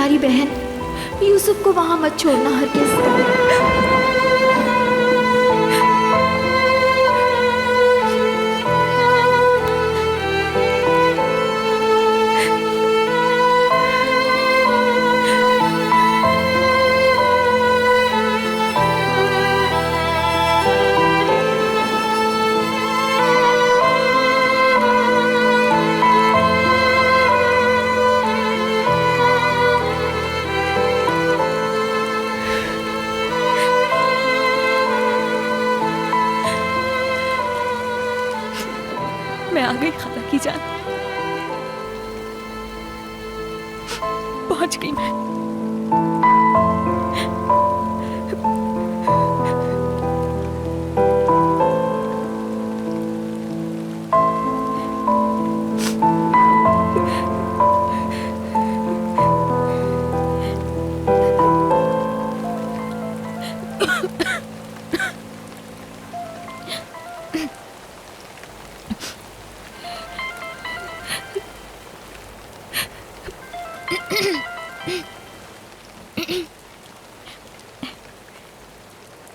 बेचारी बहन, यूसुफ को वहां मत छोड़ना हरगिज़। मैं आ गई खाला की जान, पहुंच गई मैं।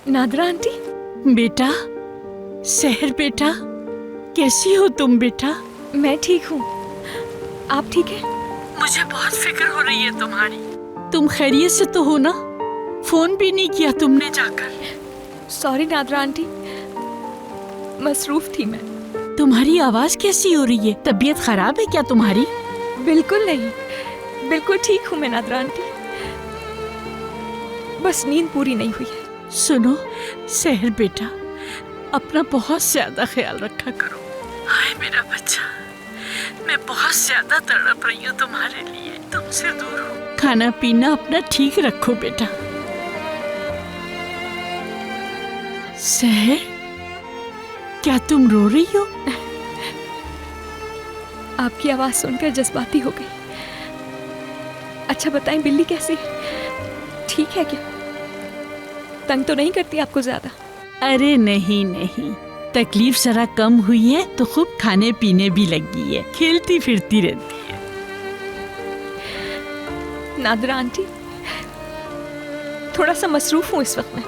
नादरा आंटी। बेटा, सहर बेटा, कैसी हो तुम बेटा? मैं ठीक हूँ, आप ठीक है? मुझे बहुत फिक्र हो रही है तुम्हारी। तुम खैरियत से तो हो ना? फोन भी नहीं किया तुमने जाकर। सॉरी नादरा आंटी, मसरूफ थी मैं। तुम्हारी आवाज कैसी हो रही है? तबीयत खराब है क्या तुम्हारी? बिल्कुल नहीं, बिल्कुल ठीक हूँ मैं नादरा आंटी, बस नींद पूरी नहीं हुई है। सुनो सहर बेटा, अपना बहुत ज्यादा ख्याल रखा करो। हाय मेरा बच्चा, मैं बहुत ज्यादा तड़प रही हूँ तुम्हारे लिए, तुमसे दूर हूँ। खाना पीना अपना ठीक रखो बेटा। सहर, क्या तुम रो रही हो? आपकी आवाज सुनकर जज्बाती हो गई। अच्छा बताएं, बिल्ली कैसी है? ठीक है क्या? तंग तो नहीं करती आपको ज्यादा? अरे नहीं नहीं, तकलीफ जरा कम हुई है तो खूब खाने पीने भी लगी है, खेलती फिरती रहती है। नादरा आंटी, थोड़ा सा मसरूफ हूँ इस वक्त में,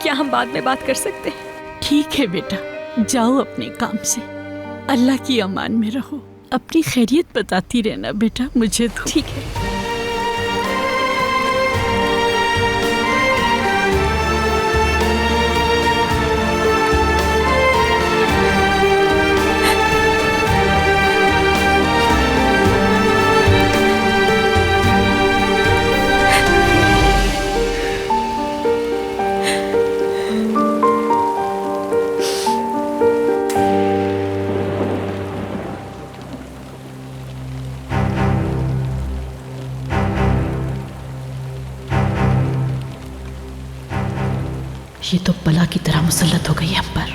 क्या हम बाद में बात कर सकते हैं? ठीक है बेटा, जाओ अपने काम से, अल्लाह की अमान में रहो। अपनी खैरियत बताती रहना बेटा मुझे तो। ठीक है। ये तो बला की तरह मुसल्लत हो गई हम पर।